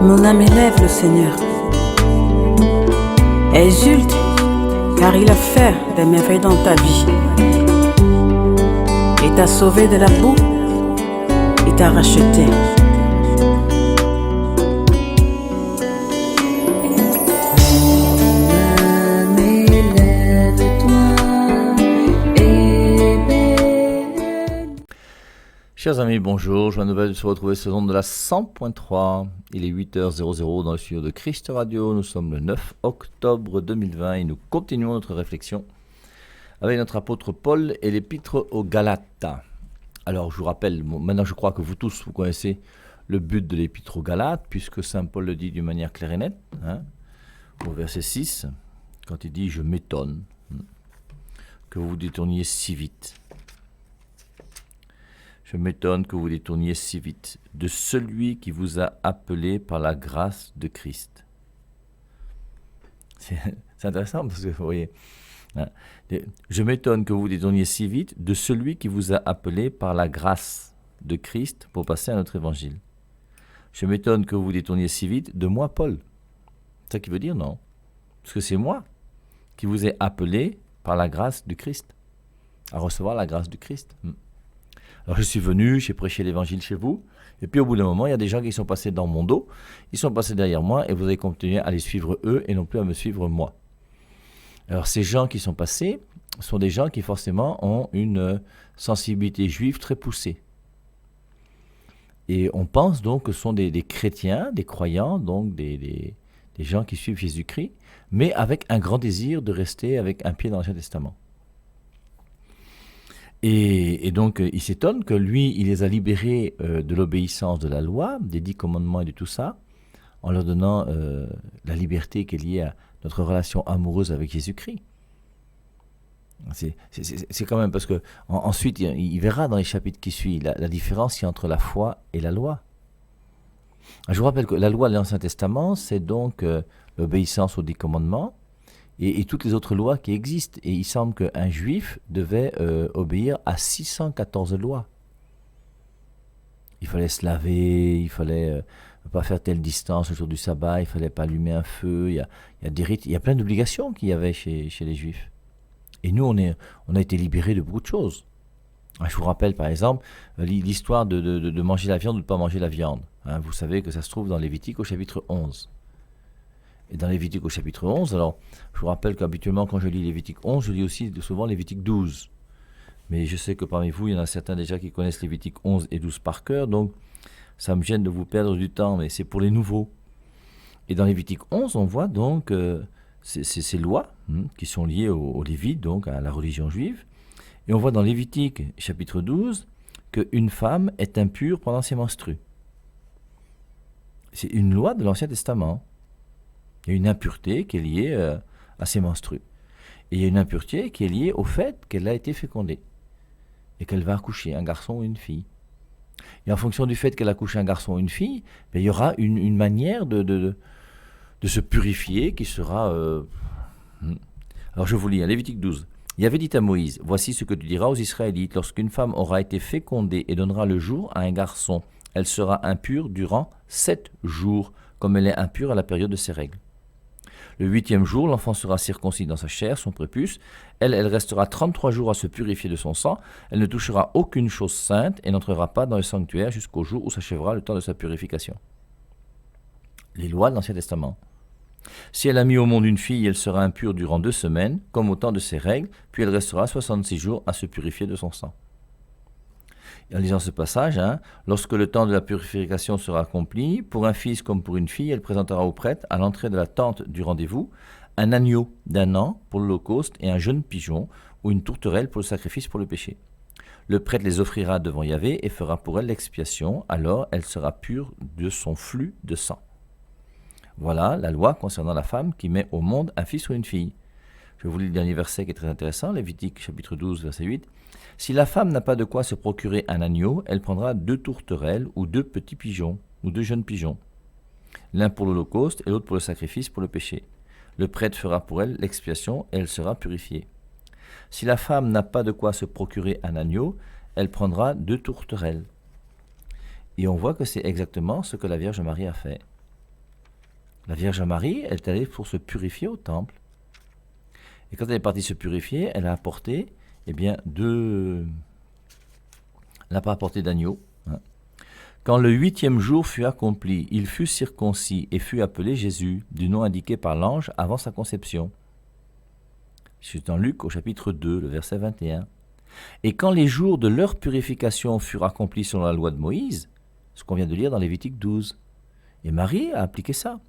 Mon âme élève le Seigneur. Exulte, car il a fait des merveilles dans ta vie. Il t'a sauvé de la boue, il t'a racheté. Chers amis, bonjour, joie nouvelle de se retrouver sur l'onde de la 100.3. Il est 8h00 dans le studio de Christ Radio. Nous sommes le 9 octobre 2020 et nous continuons notre réflexion avec notre apôtre Paul et l'épître aux Galates. Alors je vous rappelle, maintenant je crois que vous tous vous connaissez le but de l'épître aux Galates, puisque Saint Paul le dit d'une manière claire et nette, au verset 6, quand il dit « Je m'étonne que vous vous détourniez si vite ». Je m'étonne que vous détourniez si vite de celui qui vous a appelé par la grâce de Christ. C'est intéressant parce que vous voyez, je m'étonne que vous détourniez si vite de celui qui vous a appelé par la grâce de Christ pour passer à notre évangile. Je m'étonne que vous détourniez si vite de moi, Paul. C'est ça qui veut dire, non? Parce que c'est moi qui vous ai appelé par la grâce de Christ, à recevoir la grâce de Christ. Alors je suis venu, j'ai prêché l'évangile chez vous, et puis au bout d'un moment, il y a des gens qui sont passés dans mon dos, ils sont passés derrière moi, et vous avez continué à les suivre eux, et non plus à me suivre moi. Alors ces gens qui sont passés sont des gens qui forcément ont une sensibilité juive très poussée. Et on pense donc que ce sont des chrétiens, des croyants, donc des gens qui suivent Jésus-Christ, mais avec un grand désir de rester avec un pied dans l'Ancien Testament. Et donc, il s'étonne que lui, il les a libérés de l'obéissance de la loi, des 10 commandements et de tout ça, en leur donnant la liberté qui est liée à notre relation amoureuse avec Jésus-Christ. C'est quand même parce que ensuite, il verra dans les chapitres qui suivent la différence qu'il y a entre la foi et la loi. Je vous rappelle que la loi de l'Ancien Testament, c'est donc l'obéissance aux 10 commandements, et toutes les autres lois qui existent. Et il semble qu'un juif devait obéir à 614 lois. Il fallait se laver, il fallait pas faire telle distance le jour du sabbat, il fallait pas allumer un feu, il y a des rites, il y a plein d'obligations qu'il y avait chez les juifs. Et nous, on a été libérés de beaucoup de choses. Je vous rappelle par exemple l'histoire de manger la viande ou de ne pas manger la viande. Vous savez que ça se trouve dans Lévitique au chapitre 11. Et dans Lévitique au chapitre 11, alors je vous rappelle qu'habituellement quand je lis Lévitique 11, je lis aussi souvent Lévitique 12. Mais je sais que parmi vous, il y en a certains déjà qui connaissent Lévitique 11 et 12 par cœur, donc ça me gêne de vous perdre du temps, mais c'est pour les nouveaux. Et dans Lévitique 11, on voit donc ces lois qui sont liées aux Lévites, donc à la religion juive. Et on voit dans Lévitique chapitre 12 qu'une femme est impure pendant ses menstrues. C'est une loi de l'Ancien Testament. Il y a une impureté qui est liée à ses menstrues. Et il y a une impureté qui est liée au fait qu'elle a été fécondée et qu'elle va accoucher un garçon ou une fille. Et en fonction du fait qu'elle accouche un garçon ou une fille, il y aura une manière de se purifier qui sera... Alors je vous lis, Lévitique 12. Il avait dit à Moïse, « Voici ce que tu diras aux Israélites, lorsqu'une femme aura été fécondée et donnera le jour à un garçon, elle sera impure durant 7 jours, comme elle est impure à la période de ses règles. Le 8e jour, l'enfant sera circoncis dans sa chair, son prépuce. Elle restera 33 jours à se purifier de son sang. Elle ne touchera aucune chose sainte et n'entrera pas dans le sanctuaire jusqu'au jour où s'achèvera le temps de sa purification. » Les lois de l'Ancien Testament. Si elle a mis au monde une fille, elle sera impure durant 2 semaines, comme au temps de ses règles, puis elle restera 66 jours à se purifier de son sang. Et en lisant ce passage, lorsque le temps de la purification sera accompli, pour un fils comme pour une fille, elle présentera au prêtre, à l'entrée de la tente du rendez-vous, un agneau d'1 an pour l'holocauste et un jeune pigeon ou une tourterelle pour le sacrifice pour le péché. Le prêtre les offrira devant Yahvé et fera pour elle l'expiation, alors elle sera pure de son flux de sang. Voilà la loi concernant la femme qui met au monde un fils ou une fille. Je vous lis le dernier verset qui est très intéressant, Lévitique chapitre 12, verset 8. « Si la femme n'a pas de quoi se procurer un agneau, elle prendra 2 tourterelles ou 2 petits pigeons ou 2 jeunes pigeons, l'un pour l'holocauste et l'autre pour le sacrifice pour le péché. Le prêtre fera pour elle l'expiation et elle sera purifiée. Si la femme n'a pas de quoi se procurer un agneau, elle prendra 2 tourterelles. » Et on voit que c'est exactement ce que la Vierge Marie a fait. La Vierge Marie, elle est allée pour se purifier au temple. Et quand elle est partie se purifier, elle a apporté, elle n'a pas apporté d'agneau. Quand le 8e jour fut accompli, il fut circoncis et fut appelé Jésus, du nom indiqué par l'ange avant sa conception. C'est dans Luc au chapitre 2, le verset 21. Et quand les jours de leur purification furent accomplis selon la loi de Moïse, ce qu'on vient de lire dans Lévitique 12, et Marie a appliqué ça.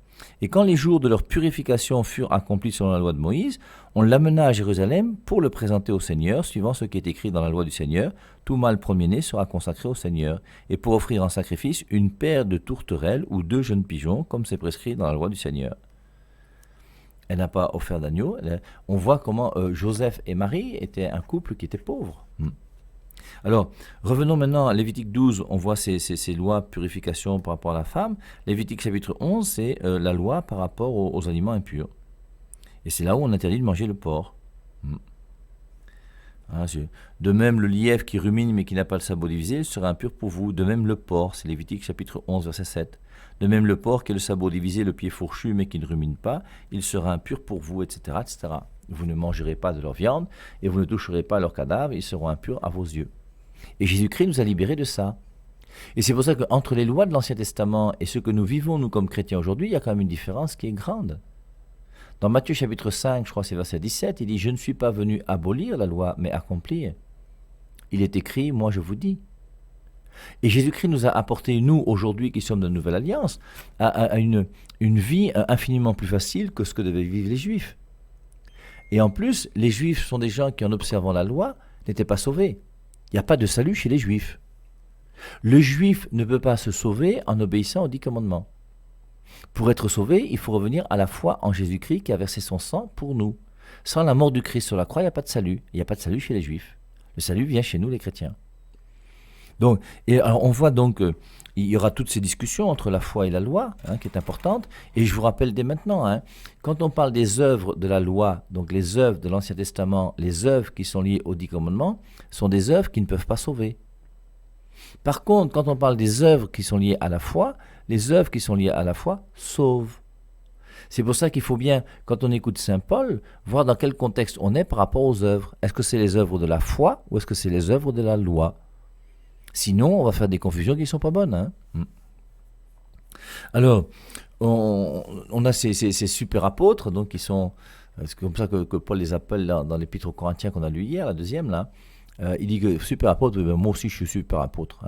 Et quand les jours de leur purification furent accomplis selon la loi de Moïse, on l'amena à Jérusalem pour le présenter au Seigneur, suivant ce qui est écrit dans la loi du Seigneur. Tout mâle premier-né sera consacré au Seigneur, et pour offrir en sacrifice une paire de tourterelles ou 2 jeunes pigeons, comme c'est prescrit dans la loi du Seigneur. Elle n'a pas offert d'agneau. On voit comment Joseph et Marie étaient un couple qui était pauvre. Alors, revenons maintenant à Lévitique 12, on voit ces lois de purification par rapport à la femme. Lévitique chapitre 11, c'est la loi par rapport aux aliments impurs. Et c'est là où on interdit de manger le porc. De même, le lièvre qui rumine mais qui n'a pas le sabot divisé sera impur pour vous. De même, le porc, c'est Lévitique chapitre 11, verset 7. De même, le porc qui a le sabot divisé, le pied fourchu mais qui ne rumine pas, il sera impur pour vous, etc., etc. Vous ne mangerez pas de leur viande et vous ne toucherez pas à leurs cadavres, ils seront impurs à vos yeux. Et Jésus-Christ nous a libérés de ça. Et c'est pour ça qu'entre les lois de l'Ancien Testament et ce que nous vivons, nous, comme chrétiens aujourd'hui, il y a quand même une différence qui est grande. Dans Matthieu chapitre 5, je crois que c'est verset 17, il dit « Je ne suis pas venu abolir la loi, mais accomplir. Il est écrit, moi je vous dis. » Et Jésus-Christ nous a apporté, nous, aujourd'hui, qui sommes de la Nouvelle Alliance, à une vie infiniment plus facile que ce que devaient vivre les Juifs. Et en plus, les Juifs sont des gens qui, en observant la loi, n'étaient pas sauvés. Il n'y a pas de salut chez les Juifs. Le Juif ne peut pas se sauver en obéissant aux 10 commandements. Pour être sauvé, il faut revenir à la foi en Jésus-Christ qui a versé son sang pour nous. Sans la mort du Christ sur la croix, il n'y a pas de salut. Il n'y a pas de salut chez les Juifs. Le salut vient chez nous, les chrétiens. Donc, et alors on voit donc il y aura toutes ces discussions entre la foi et la loi, qui est importante. Et je vous rappelle dès maintenant, quand on parle des œuvres de la loi, donc les œuvres de l'Ancien Testament, les œuvres qui sont liées aux 10 commandements, sont des œuvres qui ne peuvent pas sauver. Par contre, quand on parle des œuvres qui sont liées à la foi, les œuvres qui sont liées à la foi sauvent. C'est pour ça qu'il faut bien, quand on écoute Saint Paul, voir dans quel contexte on est par rapport aux œuvres. Est-ce que c'est les œuvres de la foi ou est-ce que c'est les œuvres de la loi ? Sinon, on va faire des confusions qui ne sont pas bonnes. Alors, on a ces super apôtres, donc qui sont, c'est comme ça que Paul les appelle dans l'épître aux Corinthiens qu'on a lu hier, la deuxième, là. Il dit que super apôtre, moi aussi je suis super apôtre.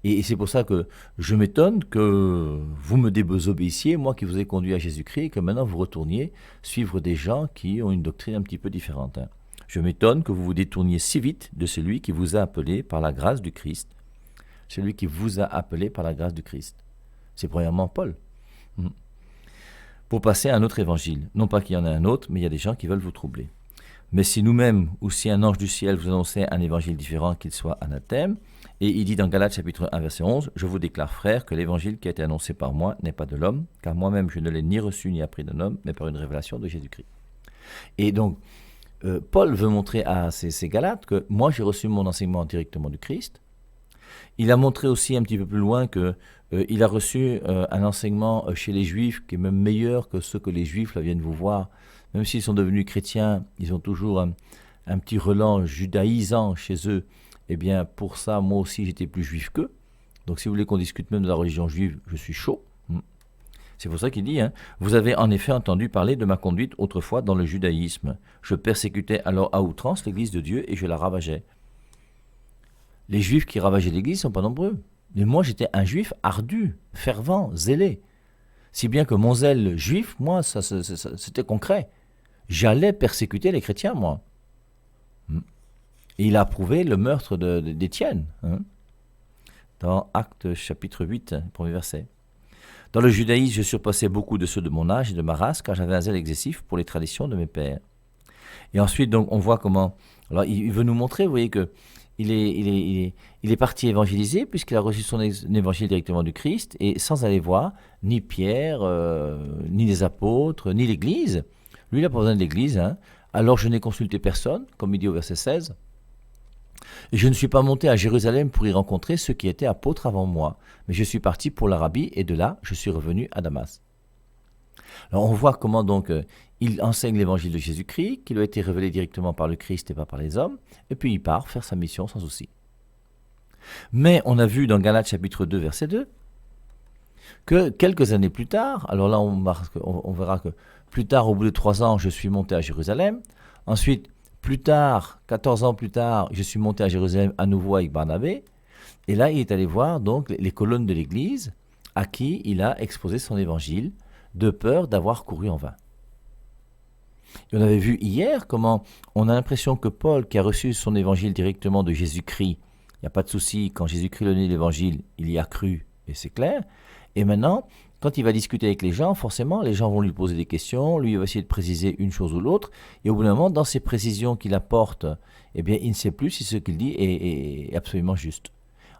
Et c'est pour ça que je m'étonne que vous me désobéissiez, moi qui vous ai conduit à Jésus-Christ, et que maintenant vous retourniez suivre des gens qui ont une doctrine un petit peu différente. Je m'étonne que vous vous détourniez si vite de celui qui vous a appelé par la grâce du Christ. Celui qui vous a appelé par la grâce du Christ. C'est premièrement Paul. Pour passer à un autre évangile. Non pas qu'il y en ait un autre, mais il y a des gens qui veulent vous troubler. Mais si nous-mêmes, ou si un ange du ciel vous annonçait un évangile différent, qu'il soit anathème, et il dit dans Galates chapitre 1 verset 11, « Je vous déclare, frères, que l'évangile qui a été annoncé par moi n'est pas de l'homme, car moi-même je ne l'ai ni reçu ni appris d'un homme, mais par une révélation de Jésus-Christ. » Et donc, Paul veut montrer à ces Galates que moi j'ai reçu mon enseignement directement du Christ. Il a montré aussi un petit peu plus loin qu'il a reçu un enseignement chez les Juifs qui est même meilleur que ceux que les Juifs là, viennent vous voir. Même s'ils sont devenus chrétiens, ils ont toujours un petit relent judaïsant chez eux. Eh bien, pour ça, moi aussi, j'étais plus juif qu'eux. Donc, si vous voulez qu'on discute même de la religion juive, je suis chaud. C'est pour ça qu'il dit, vous avez en effet entendu parler de ma conduite autrefois dans le judaïsme. Je persécutais alors à outrance l'église de Dieu et je la ravageais. Les juifs qui ravageaient l'église ne sont pas nombreux. Mais moi, j'étais un juif ardu, fervent, zélé. Si bien que mon zèle juif, moi, ça c'était concret. J'allais persécuter les chrétiens, moi. Et il a approuvé le meurtre d'Étienne. Dans Actes chapitre 8, premier verset. Dans le judaïsme, je surpassais beaucoup de ceux de mon âge et de ma race, car j'avais un zèle excessif pour les traditions de mes pères. Et ensuite, donc, on voit comment... Alors, il veut nous montrer, vous voyez, que il est parti évangéliser, puisqu'il a reçu son évangile directement du Christ, et sans aller voir ni Pierre, ni les apôtres, ni l'Église. Lui, il n'a pas besoin de l'Église. Alors, je n'ai consulté personne, comme il dit au verset 16. Et je ne suis pas monté à Jérusalem pour y rencontrer ceux qui étaient apôtres avant moi, mais je suis parti pour l'Arabie et de là, je suis revenu à Damas. Alors on voit comment donc il enseigne l'évangile de Jésus-Christ, qui lui a été révélé directement par le Christ et pas par les hommes, et puis il part faire sa mission sans souci. Mais on a vu dans Galates chapitre 2, verset 2, que quelques années plus tard, alors là on verra que plus tard, au bout de 3 ans, je suis monté à Jérusalem. Ensuite, plus tard, 14 ans plus tard, je suis monté à Jérusalem à nouveau avec Barnabé. Et là, il est allé voir donc les colonnes de l'Église à qui il a exposé son évangile, de peur d'avoir couru en vain. Et on avait vu hier comment on a l'impression que Paul, qui a reçu son évangile directement de Jésus-Christ, il n'y a pas de souci, quand Jésus-Christ a donné l'évangile, il y a cru, et c'est clair. Et maintenant, quand il va discuter avec les gens, forcément, les gens vont lui poser des questions, lui il va essayer de préciser une chose ou l'autre, et au bout d'un moment, dans ces précisions qu'il apporte, eh bien, il ne sait plus si ce qu'il dit est absolument juste.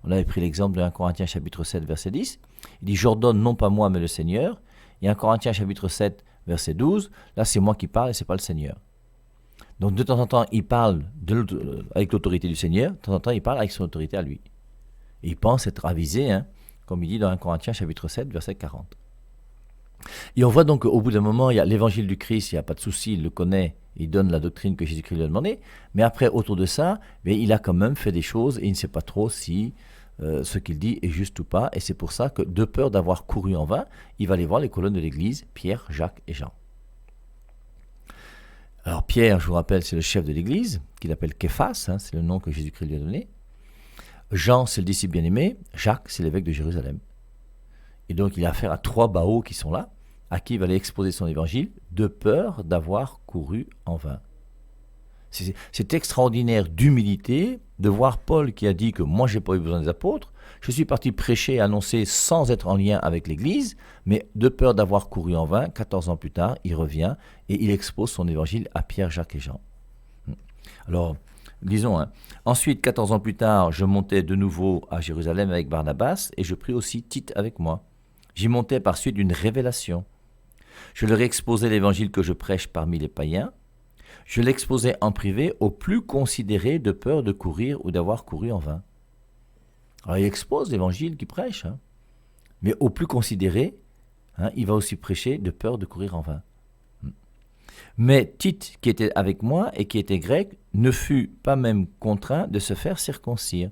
On avait pris l'exemple de 1 Corinthiens chapitre 7, verset 10. Il dit « J'ordonne non pas moi, mais le Seigneur ». Et 1 Corinthiens chapitre 7, verset 12, là c'est moi qui parle et ce n'est pas le Seigneur. Donc de temps en temps, il parle avec l'autorité du Seigneur, de temps en temps, il parle avec son autorité à lui. Et il pense être avisé, comme il dit dans 1 Corinthiens chapitre 7, verset 40. Et on voit donc qu'au bout d'un moment, il y a l'évangile du Christ, il n'y a pas de souci, il le connaît, il donne la doctrine que Jésus-Christ lui a demandé, mais après, autour de ça, il a quand même fait des choses et il ne sait pas trop si ce qu'il dit est juste ou pas, et c'est pour ça que, de peur d'avoir couru en vain, il va aller voir les colonnes de l'Église, Pierre, Jacques et Jean. Alors Pierre, je vous rappelle, c'est le chef de l'Église, qu'il appelle Képhas, c'est le nom que Jésus-Christ lui a donné. Jean, c'est le disciple bien-aimé. Jacques, c'est l'évêque de Jérusalem. Et donc, il a affaire à 3 baots qui sont là, à qui il va aller exposer son évangile, de peur d'avoir couru en vain. C'est extraordinaire d'humilité de voir Paul qui a dit que moi, je n'ai pas eu besoin des apôtres. Je suis parti prêcher, annoncer sans être en lien avec l'Église, mais de peur d'avoir couru en vain, 14 ans plus tard, il revient et il expose son évangile à Pierre, Jacques et Jean. Alors, disons, ensuite, 14 ans plus tard, je montais de nouveau à Jérusalem avec Barnabas et je pris aussi Tite avec moi. J'y montais par suite d'une révélation. Je leur exposais l'évangile que je prêche parmi les païens. Je l'exposais en privé aux plus considérés de peur de courir ou d'avoir couru en vain. Alors il expose l'évangile qu'il prêche, mais aux plus considérés, il va aussi prêcher de peur de courir en vain. Mais Tite, qui était avec moi et qui était grec, ne fut pas même contraint de se faire circoncire.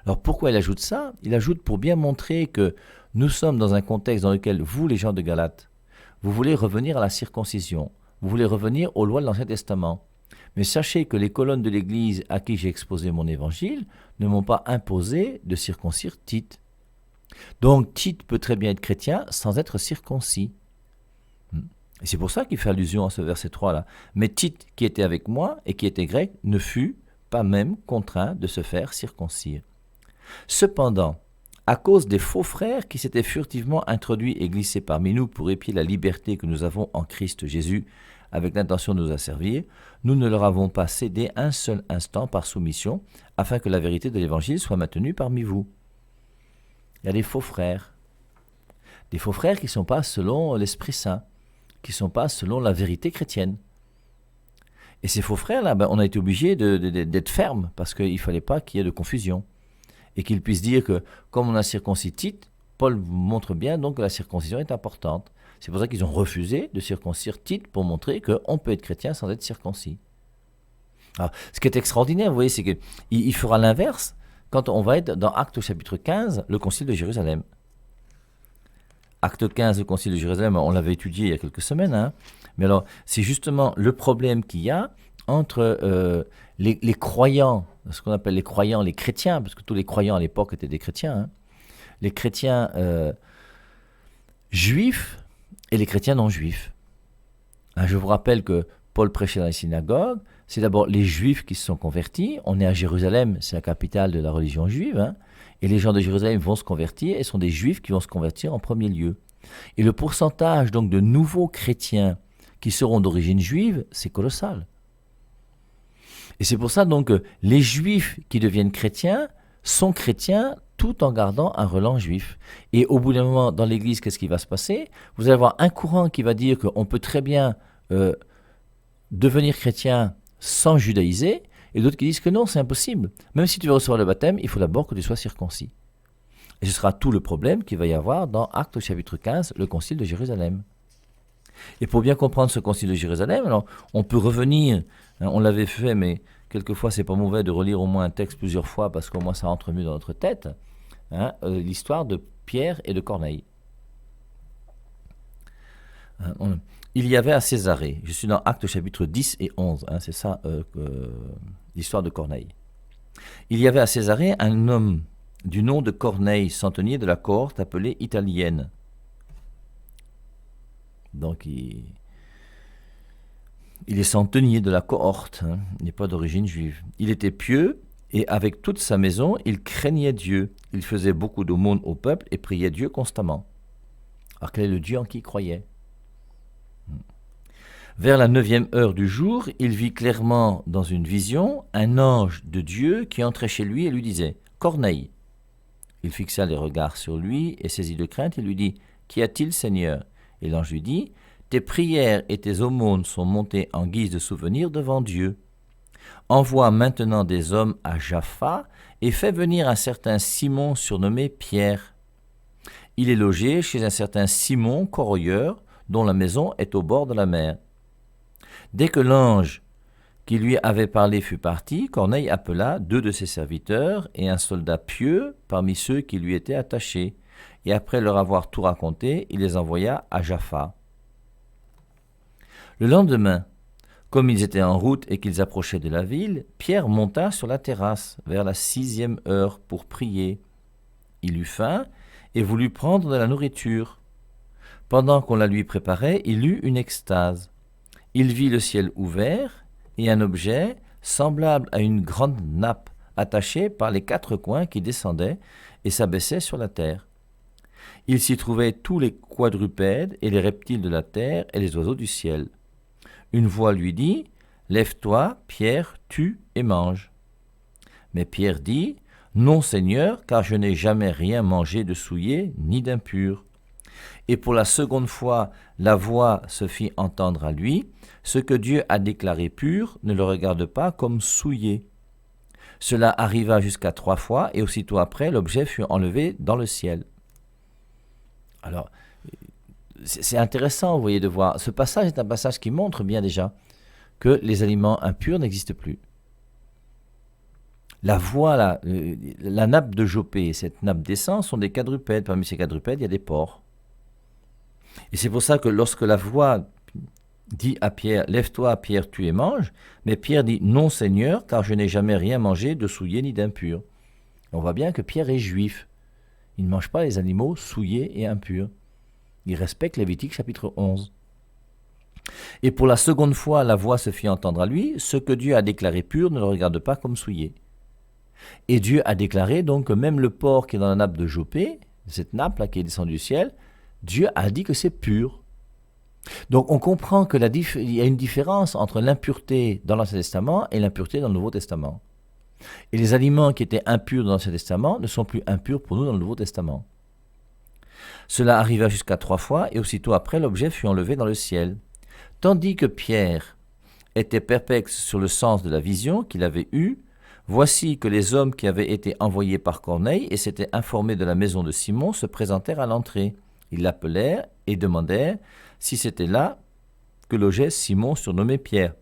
Alors pourquoi il ajoute ça? Il ajoute pour bien montrer que nous sommes dans un contexte dans lequel vous, les gens de Galate, vous voulez revenir à la circoncision, vous voulez revenir aux lois de l'Ancien Testament. Mais sachez que les colonnes de l'Église à qui j'ai exposé mon évangile ne m'ont pas imposé de circoncire Tite. Donc Tite peut très bien être chrétien sans être circoncis. Et c'est pour ça qu'il fait allusion à ce verset 3 là. Mais Tite, qui était avec moi et qui était grec, ne fut pas même contraint de se faire circoncire. Cependant, à cause des faux frères qui s'étaient furtivement introduits et glissés parmi nous pour épier la liberté que nous avons en Christ Jésus, avec l'intention de nous asservir, nous ne leur avons pas cédé un seul instant par soumission, afin que la vérité de l'Évangile soit maintenue parmi vous. Il y a des faux frères qui ne sont pas selon l'Esprit Saint, qui ne sont pas selon la vérité chrétienne. Et ces faux frères-là, on a été obligé d'être ferme, parce qu'il ne fallait pas qu'il y ait de confusion. Et qu'ils puissent dire que, comme on a circoncis Tite, Paul montre bien donc que la circoncision est importante. C'est pour ça qu'ils ont refusé de circoncire Tite pour montrer qu'on peut être chrétien sans être circoncis. Alors, ce qui est extraordinaire, vous voyez, c'est qu'il fera l'inverse quand on va être dans Actes chapitre 15, le concile de Jérusalem. Acte 15, le concile de Jérusalem, on l'avait étudié il y a quelques semaines, mais alors c'est justement le problème qu'il y a entre les croyants, ce qu'on appelle les croyants, les chrétiens, parce que tous les croyants à l'époque étaient des chrétiens, les chrétiens juifs et les chrétiens non juifs. Je vous rappelle que Paul prêchait dans les synagogues, c'est d'abord les juifs qui se sont convertis, on est à Jérusalem, c'est la capitale de la religion juive, et les gens de Jérusalem vont se convertir, et ce sont des juifs qui vont se convertir en premier lieu. Et le pourcentage donc de nouveaux chrétiens qui seront d'origine juive, c'est colossal. Et c'est pour ça donc que les juifs qui deviennent chrétiens sont chrétiens tout en gardant un relent juif. Et au bout d'un moment, dans l'Église, qu'est-ce qui va se passer? Vous allez avoir un courant qui va dire qu'on peut très bien devenir chrétien sans judaïser, et d'autres qui disent que non, c'est impossible. Même si tu veux recevoir le baptême, il faut d'abord que tu sois circoncis. Et ce sera tout le problème qu'il va y avoir dans Actes chapitre 15, le concile de Jérusalem. Et pour bien comprendre ce concile de Jérusalem, alors on peut revenir, on l'avait fait, mais quelquefois c'est pas mauvais de relire au moins un texte plusieurs fois parce qu'au moins ça rentre mieux dans notre tête, l'histoire de Pierre et de Corneille. Il y avait à Césarée, je suis dans Actes chapitre 10 et 11, c'est ça l'histoire de Corneille. Il y avait à Césarée un homme du nom de Corneille, centenier de la cohorte appelée italienne. Donc il est centenier de la cohorte, il n'est pas d'origine juive. Il était pieux et avec toute sa maison, il craignait Dieu. Il faisait beaucoup d'aumônes au peuple et priait Dieu constamment. Alors quel est le Dieu en qui il croyait ? Vers la 9e heure du jour, il vit clairement dans une vision un ange de Dieu qui entrait chez lui et lui disait « Corneille ». Il fixa les regards sur lui et saisi de crainte, il lui dit « Qu'y a-t-il, Seigneur ?» Et l'ange lui dit « Tes prières et tes aumônes sont montées en guise de souvenir devant Dieu. Envoie maintenant des hommes à Jaffa et fais venir un certain Simon surnommé Pierre. Il est logé chez un certain Simon corroyeur dont la maison est au bord de la mer. » Dès que l'ange qui lui avait parlé fut parti, Corneille appela 2 de ses serviteurs et un soldat pieux parmi ceux qui lui étaient attachés. Et après leur avoir tout raconté, il les envoya à Jaffa. Le lendemain, comme ils étaient en route et qu'ils approchaient de la ville, Pierre monta sur la terrasse vers la 6e heure pour prier. Il eut faim et voulut prendre de la nourriture. Pendant qu'on la lui préparait, il eut une extase. Il vit le ciel ouvert et un objet semblable à une grande nappe attachée par les 4 coins qui descendait et s'abaissait sur la terre. Il s'y trouvait tous les quadrupèdes et les reptiles de la terre et les oiseaux du ciel. Une voix lui dit « Lève-toi, Pierre, tue et mange. » Mais Pierre dit « Non, Seigneur, car je n'ai jamais rien mangé de souillé ni d'impur. » Et pour la seconde fois, la voix se fit entendre à lui « Ce que Dieu a déclaré pur, ne le regarde pas comme souillé. » Cela arriva jusqu'à 3 fois, et aussitôt après, l'objet fut enlevé dans le ciel. Alors, c'est intéressant, vous voyez, de voir. Ce passage est un passage qui montre bien déjà que les aliments impurs n'existent plus. La voie, la nappe de Jopé et cette nappe d'essence sont des quadrupèdes. Parmi ces quadrupèdes, il y a des porcs. Et c'est pour ça que lorsque la voix dit à Pierre, « Lève-toi, Pierre, tue et mange », mais Pierre dit, « Non, Seigneur, car je n'ai jamais rien mangé de souillé ni d'impur. » On voit bien que Pierre est juif. Il ne mange pas les animaux souillés et impurs. Il respecte Lévitique chapitre 11. Et pour la seconde fois, la voix se fit entendre à lui, « Ce que Dieu a déclaré pur ne le regarde pas comme souillé. » Et Dieu a déclaré donc que même le porc qui est dans la nappe de Jopé, cette nappe-là qui est descendue du ciel, Dieu a dit que c'est pur. Donc on comprend qu'il y a une différence entre l'impureté dans l'Ancien Testament et l'impureté dans le Nouveau Testament. Et les aliments qui étaient impurs dans l'Ancien Testament ne sont plus impurs pour nous dans le Nouveau Testament. Cela arriva jusqu'à 3 fois, et aussitôt après, l'objet fut enlevé dans le ciel. Tandis que Pierre était perplexe sur le sens de la vision qu'il avait eue, voici que les hommes qui avaient été envoyés par Corneille et s'étaient informés de la maison de Simon se présentèrent à l'entrée. Ils l'appelèrent et demandèrent si c'était là que logeait Simon surnommé Pierre.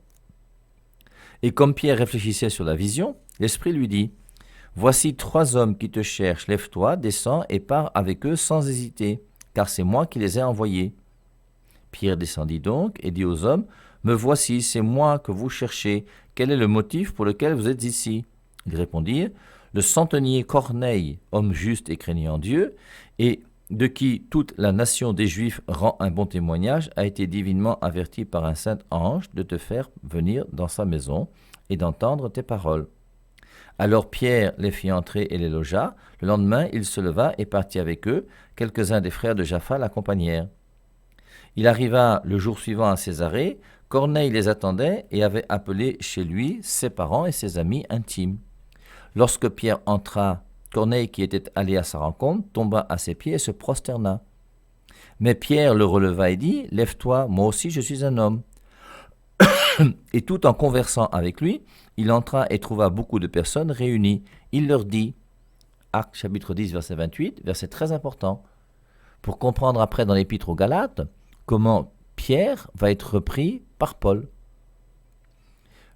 Et comme Pierre réfléchissait sur la vision, l'Esprit lui dit « Voici 3 hommes qui te cherchent, lève-toi, descends et pars avec eux sans hésiter, car c'est moi qui les ai envoyés. » Pierre descendit donc et dit aux hommes « Me voici, c'est moi que vous cherchez, quel est le motif pour lequel vous êtes ici ?» Ils répondirent « Le centenier Corneille, homme juste et craignant Dieu, et de qui toute la nation des Juifs rend un bon témoignage, a été divinement averti par un saint ange de te faire venir dans sa maison et d'entendre tes paroles. » Alors Pierre les fit entrer et les logea. Le lendemain, il se leva et partit avec eux. Quelques-uns des frères de Jaffa l'accompagnèrent. Il arriva le jour suivant à Césarée. Corneille les attendait et avait appelé chez lui ses parents et ses amis intimes. Lorsque Pierre entra, Corneille, qui était allé à sa rencontre, tomba à ses pieds et se prosterna. Mais Pierre le releva et dit « Lève-toi, moi aussi je suis un homme. » Et tout en conversant avec lui, il entra et trouva beaucoup de personnes réunies. Il leur dit, Actes chapitre 10, verset 28, verset très important, pour comprendre après dans l'épître aux Galates, comment Pierre va être repris par Paul.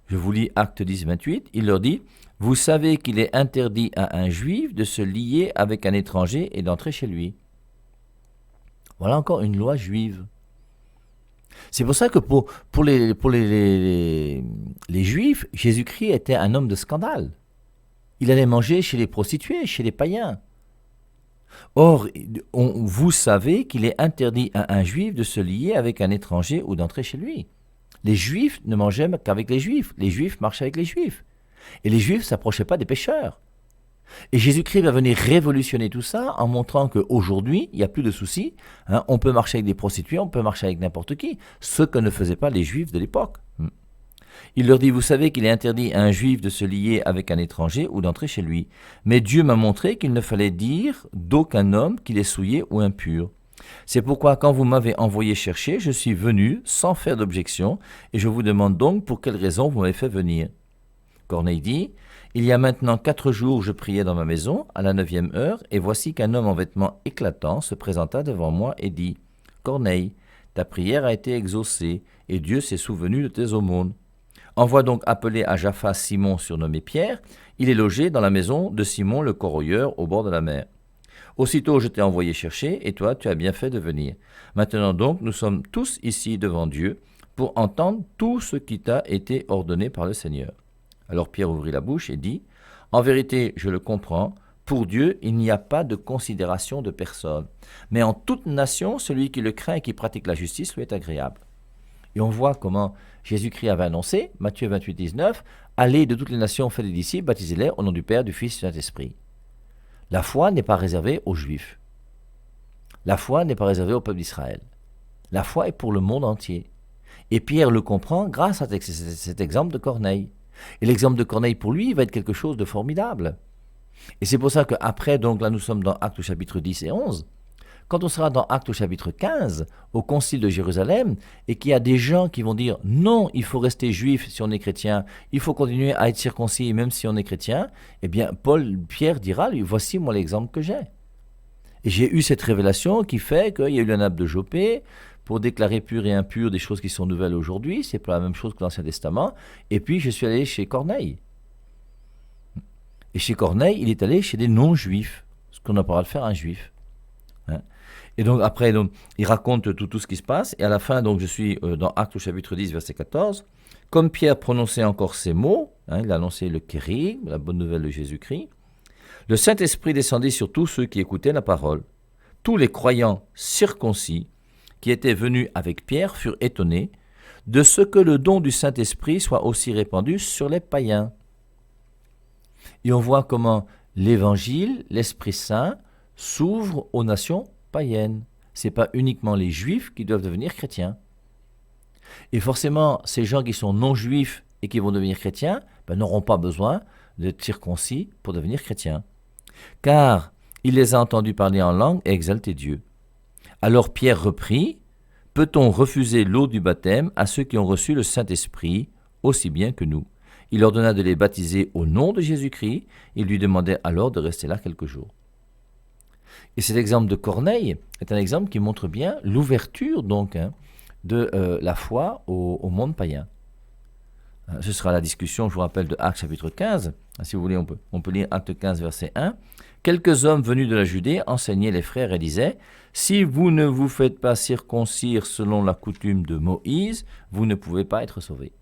Je vous lis Actes 10, 28. Il leur dit « Vous savez qu'il est interdit à un juif de se lier avec un étranger et d'entrer chez lui. » Voilà encore une loi juive. C'est pour ça que pour les juifs, Jésus-Christ était un homme de scandale. Il allait manger chez les prostituées, chez les païens. Or, vous savez qu'il est interdit à un juif de se lier avec un étranger ou d'entrer chez lui. Les juifs ne mangeaient qu'avec les juifs. Les juifs marchaient avec les juifs. Et les juifs ne s'approchaient pas des pécheurs. Et Jésus-Christ va venir révolutionner tout ça en montrant qu'aujourd'hui, il n'y a plus de soucis. On peut marcher avec des prostituées, on peut marcher avec n'importe qui. Ce que ne faisaient pas les juifs de l'époque. Il leur dit, vous savez qu'il est interdit à un juif de se lier avec un étranger ou d'entrer chez lui. Mais Dieu m'a montré qu'il ne fallait dire d'aucun homme qu'il est souillé ou impur. C'est pourquoi quand vous m'avez envoyé chercher, je suis venu sans faire d'objection, et je vous demande donc pour quelle raison vous m'avez fait venir. Corneille dit, il y a maintenant 4 jours je priais dans ma maison, à la 9e heure, et voici qu'un homme en vêtements éclatants se présenta devant moi et dit, Corneille, ta prière a été exaucée, et Dieu s'est souvenu de tes aumônes. Envoie donc appeler à Jaffa Simon surnommé Pierre, il est logé dans la maison de Simon le corroyeur au bord de la mer. Aussitôt je t'ai envoyé chercher, et toi tu as bien fait de venir. Maintenant donc nous sommes tous ici devant Dieu, pour entendre tout ce qui t'a été ordonné par le Seigneur. Alors Pierre ouvrit la bouche et dit, en vérité je le comprends, pour Dieu il n'y a pas de considération de personne, mais en toute nation celui qui le craint et qui pratique la justice lui est agréable. Et on voit comment Jésus-Christ avait annoncé, Matthieu 28, 19, « Allez de toutes les nations, faites des disciples, baptisez-les au nom du Père, du Fils et du Saint-Esprit. » La foi n'est pas réservée aux Juifs. La foi n'est pas réservée au peuple d'Israël. La foi est pour le monde entier. Et Pierre le comprend grâce à cet exemple de Corneille. Et l'exemple de Corneille, pour lui, va être quelque chose de formidable. Et c'est pour ça qu'après, donc là nous sommes dans Actes au chapitre 10 et 11, quand on sera dans Actes au chapitre 15, au concile de Jérusalem, et qu'il y a des gens qui vont dire « Non, il faut rester juif si on est chrétien, il faut continuer à être circoncis même si on est chrétien », eh bien Pierre dira lui « Voici moi l'exemple que j'ai ». Et j'ai eu cette révélation qui fait qu'il y a eu la nappe de Jopé pour déclarer pur et impur des choses qui sont nouvelles aujourd'hui, c'est pas la même chose que l'Ancien Testament, et puis je suis allé chez Corneille. Et chez Corneille, il est allé chez des non-juifs, ce qu'on n'a pas le droit de faire à un juif. Et donc après, il raconte tout ce qui se passe. Et à la fin, donc, je suis dans Actes au chapitre 10, verset 14. Comme Pierre prononçait encore ces mots, il a annoncé le Kérim, la bonne nouvelle de Jésus-Christ, le Saint-Esprit descendit sur tous ceux qui écoutaient la parole. Tous les croyants circoncis qui étaient venus avec Pierre furent étonnés de ce que le don du Saint-Esprit soit aussi répandu sur les païens. Et on voit comment l'Évangile, l'Esprit Saint, s'ouvre aux nations païennes. Ce n'est pas uniquement les juifs qui doivent devenir chrétiens. Et forcément, ces gens qui sont non-juifs et qui vont devenir chrétiens n'auront pas besoin d'être circoncis pour devenir chrétiens. Car il les a entendus parler en langue et exalter Dieu. Alors Pierre reprit, « Peut-on refuser l'eau du baptême à ceux qui ont reçu le Saint-Esprit aussi bien que nous ?» Il ordonna de les baptiser au nom de Jésus-Christ. Il lui demandait alors de rester là quelques jours. Et cet exemple de Corneille est un exemple qui montre bien l'ouverture donc de la foi au monde païen. Ce sera la discussion, je vous rappelle, de Actes chapitre 15. Si vous voulez, on peut lire Actes 15, verset 1. Quelques hommes venus de la Judée enseignaient les frères et disaient « Si vous ne vous faites pas circoncire selon la coutume de Moïse, vous ne pouvez pas être sauvés. »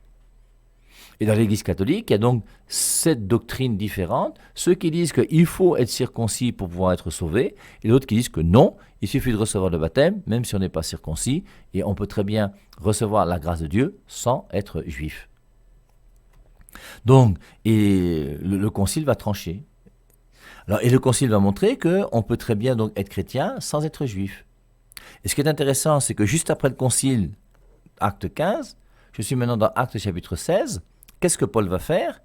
Et dans l'Église catholique, il y a donc cette doctrine différente. Ceux qui disent qu'il faut être circoncis pour pouvoir être sauvé, et d'autres qui disent que non, il suffit de recevoir le baptême, même si on n'est pas circoncis, et on peut très bien recevoir la grâce de Dieu sans être juif. Donc, et le concile va trancher. Alors, et le concile va montrer qu'on peut très bien donc être chrétien sans être juif. Et ce qui est intéressant, c'est que juste après le concile, acte 15, je suis maintenant dans Actes chapitre 16, qu'est-ce que Paul va faire?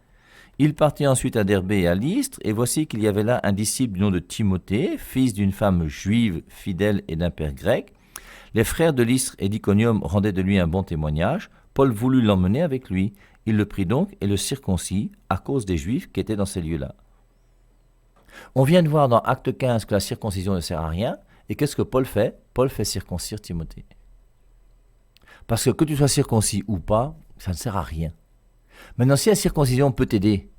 Il partit ensuite à Derbé et à Lystre, et voici qu'il y avait là un disciple du nom de Timothée, fils d'une femme juive fidèle et d'un père grec. Les frères de Lystre et d'Iconium rendaient de lui un bon témoignage. Paul voulut l'emmener avec lui. Il le prit donc et le circoncit à cause des Juifs qui étaient dans ces lieux-là. On vient de voir dans Acte 15 que la circoncision ne sert à rien. Et qu'est-ce que Paul fait? Paul fait circoncire Timothée. Parce que tu sois circoncis ou pas, ça ne sert à rien. Maintenant, si la circoncision peut t'aider,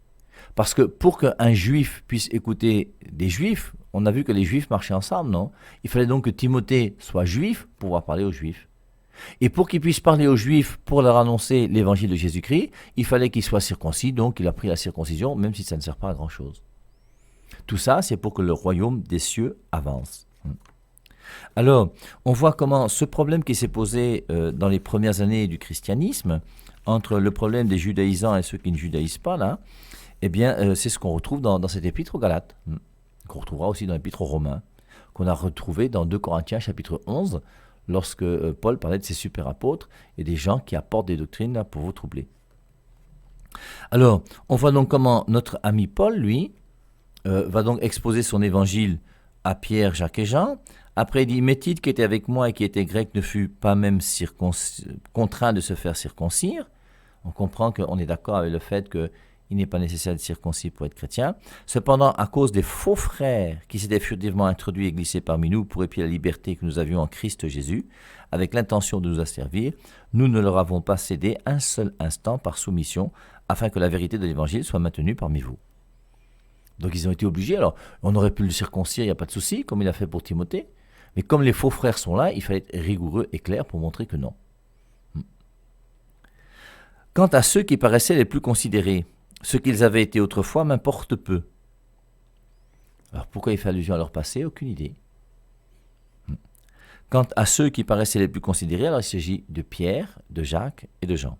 parce que pour qu'un juif puisse écouter des juifs, on a vu que les juifs marchaient ensemble, non? Il fallait donc que Timothée soit juif pour pouvoir parler aux juifs. Et pour qu'il puisse parler aux juifs pour leur annoncer l'évangile de Jésus-Christ, il fallait qu'il soit circoncis, donc il a pris la circoncision, même si ça ne sert pas à grand-chose. Tout ça, c'est pour que le royaume des cieux avance. Alors, on voit comment ce problème qui s'est posé dans les premières années du christianisme, entre le problème des judaïsants et ceux qui ne judaïsent pas, là, eh bien, c'est ce qu'on retrouve dans cette épître aux Galates, qu'on retrouvera aussi dans l'épître aux Romains, qu'on a retrouvé dans 2 Corinthiens chapitre 11, lorsque Paul parlait de ses super apôtres et des gens qui apportent des doctrines là, pour vous troubler. Alors, on voit donc comment notre ami Paul, lui, va donc exposer son évangile à Pierre, Jacques et Jean. Après, il dit « Mais Tite, qui était avec moi et qui était grec, ne fut pas même contraint de se faire circoncire. » On comprend qu'on est d'accord avec le fait qu'il n'est pas nécessaire d'être circoncis pour être chrétien. Cependant, à cause des faux frères qui s'étaient furtivement introduits et glissés parmi nous pour épier la liberté que nous avions en Christ Jésus, avec l'intention de nous asservir, nous ne leur avons pas cédé un seul instant par soumission, afin que la vérité de l'Évangile soit maintenue parmi vous. Donc ils ont été obligés, alors on aurait pu le circoncire, il n'y a pas de souci, comme il a fait pour Timothée, mais comme les faux frères sont là, il fallait être rigoureux et clair pour montrer que non. Quant à ceux qui paraissaient les plus considérés, ce qu'ils avaient été autrefois m'importe peu. Alors pourquoi il fait allusion à leur passé? Aucune idée. Quant à ceux qui paraissaient les plus considérés, alors il s'agit de Pierre, de Jacques et de Jean.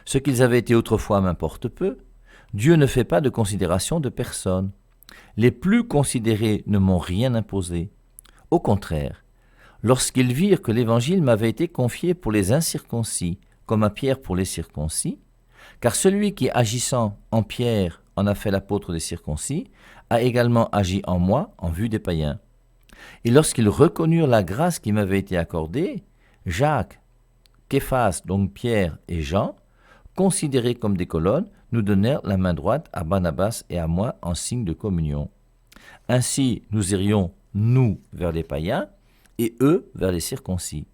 Ce qu'ils avaient été autrefois m'importe peu. Dieu ne fait pas de considération de personne. Les plus considérés ne m'ont rien imposé. Au contraire, lorsqu'ils virent que l'Évangile m'avait été confié pour les incirconcis, comme à Pierre pour les circoncis, car celui qui, agissant en Pierre, en a fait l'apôtre des circoncis, a également agi en moi en vue des païens. Et lorsqu'ils reconnurent la grâce qui m'avait été accordée, Jacques, Képhas, donc Pierre et Jean, considérés comme des colonnes, nous donnèrent la main droite à Barnabas et à moi en signe de communion. Ainsi, nous irions, nous, vers les païens, et eux vers les circoncis.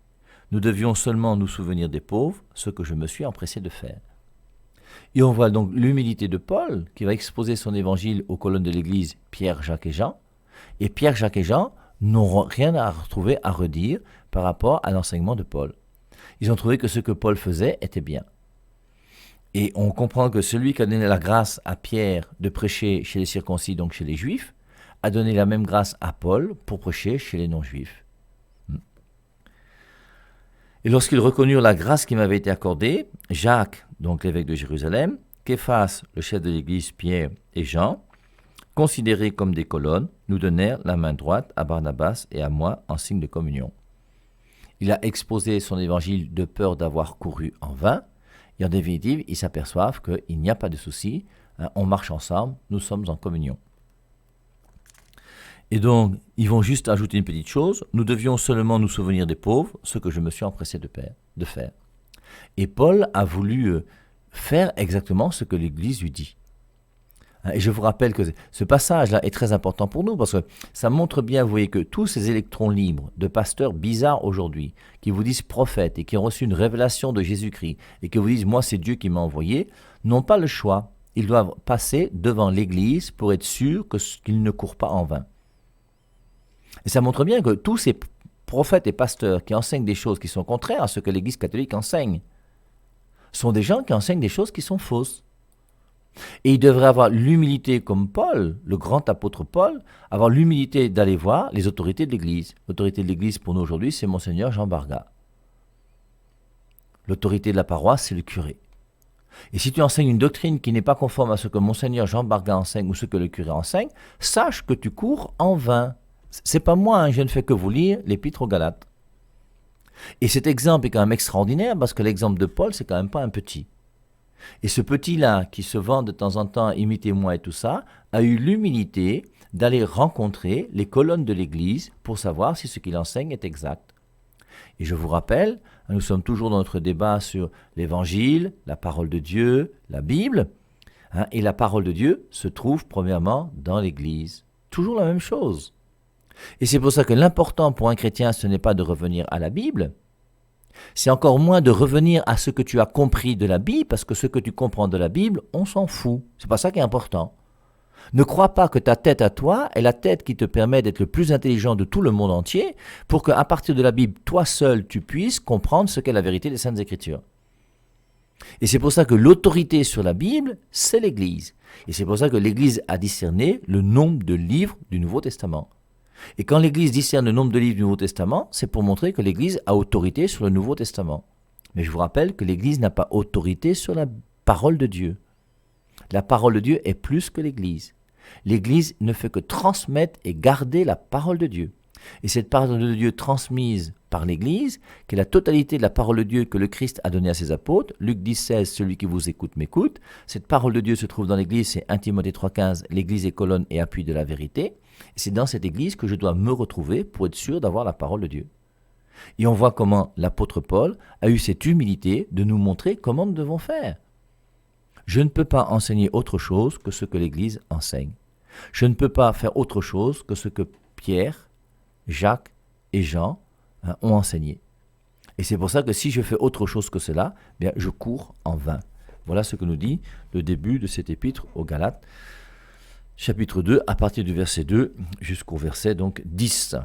Nous devions seulement nous souvenir des pauvres, ce que je me suis empressé de faire. Et on voit donc l'humilité de Paul, qui va exposer son évangile aux colonnes de l'Église, Pierre, Jacques et Jean. Et Pierre, Jacques et Jean n'auront rien à retrouver, à redire par rapport à l'enseignement de Paul. Ils ont trouvé que ce que Paul faisait était bien. Et on comprend que celui qui a donné la grâce à Pierre de prêcher chez les circoncis, donc chez les Juifs, a donné la même grâce à Paul pour prêcher chez les non-Juifs. Et lorsqu'ils reconnurent la grâce qui m'avait été accordée, Jacques, donc l'évêque de Jérusalem, Képhas, le chef de l'Église, Pierre et Jean, considérés comme des colonnes, nous donnèrent la main droite à Barnabas et à moi en signe de communion. Il a exposé son évangile de peur d'avoir couru en vain, et en définitive, ils s'aperçoivent qu'il n'y a pas de souci, on marche ensemble, nous sommes en communion. Et donc, ils vont juste ajouter une petite chose, nous devions seulement nous souvenir des pauvres, ce que je me suis empressé de faire. Et Paul a voulu faire exactement ce que l'Église lui dit. Et je vous rappelle que ce passage-là est très important pour nous, parce que ça montre bien, vous voyez, que tous ces électrons libres de pasteurs bizarres aujourd'hui, qui vous disent prophètes et qui ont reçu une révélation de Jésus-Christ, et qui vous disent « moi c'est Dieu qui m'a envoyé », n'ont pas le choix. Ils doivent passer devant l'Église pour être sûrs qu'ils ne courent pas en vain. Et ça montre bien que tous ces prophètes et pasteurs qui enseignent des choses qui sont contraires à ce que l'Église catholique enseigne sont des gens qui enseignent des choses qui sont fausses. Et ils devraient avoir l'humilité comme Paul, le grand apôtre Paul, avoir l'humilité d'aller voir les autorités de l'Église. L'autorité de l'Église pour nous aujourd'hui, c'est Monseigneur Jean Barga. L'autorité de la paroisse, c'est le curé. Et si tu enseignes une doctrine qui n'est pas conforme à ce que Monseigneur Jean Barga enseigne ou ce que le curé enseigne, sache que tu cours en vain. C'est pas moi, je ne fais que vous lire l'épître aux Galates. Et cet exemple est quand même extraordinaire parce que l'exemple de Paul, c'est quand même pas un petit. Et ce petit-là, qui se vante de temps en temps, imitez-moi et tout ça, a eu l'humilité d'aller rencontrer les colonnes de l'Église pour savoir si ce qu'il enseigne est exact. Et je vous rappelle, nous sommes toujours dans notre débat sur l'Évangile, la parole de Dieu, la Bible, et la parole de Dieu se trouve premièrement dans l'Église. Toujours la même chose. Et c'est pour ça que l'important pour un chrétien, ce n'est pas de revenir à la Bible, C'est encore moins de revenir à ce que tu as compris de la Bible, parce que ce que tu comprends de la Bible, on s'en fout. C'est pas ça qui est important. Ne crois pas que ta tête à toi est la tête qui te permet d'être le plus intelligent de tout le monde entier, pour qu'à partir de la Bible, toi seul, tu puisses comprendre ce qu'est la vérité des Saintes Écritures. Et c'est pour ça que l'autorité sur la Bible, c'est l'Église. Et c'est pour ça que l'Église a discerné le nombre de livres du Nouveau Testament. Et quand l'Église discerne le nombre de livres du Nouveau Testament, c'est pour montrer que l'Église a autorité sur le Nouveau Testament. Mais je vous rappelle que l'Église n'a pas autorité sur la parole de Dieu. La parole de Dieu est plus que l'Église. L'Église ne fait que transmettre et garder la parole de Dieu. Et cette parole de Dieu transmise par l'Église, qui est la totalité de la parole de Dieu que le Christ a donnée à ses apôtres, Luc 10,16, celui qui vous écoute m'écoute. Cette parole de Dieu se trouve dans l'Église, c'est 1 Timothée 3,15, l'Église est colonne et appui de la vérité. Et c'est dans cette Église que je dois me retrouver pour être sûr d'avoir la parole de Dieu. Et on voit comment l'apôtre Paul a eu cette humilité de nous montrer comment nous devons faire. Je ne peux pas enseigner autre chose que ce que l'Église enseigne. Je ne peux pas faire autre chose que ce que Pierre, Jacques et Jean ont enseigné. Et c'est pour ça que si je fais autre chose que cela, bien, je cours en vain. Voilà ce que nous dit le début de cet épître aux Galates, chapitre 2, à partir du verset 2 jusqu'au verset donc 10.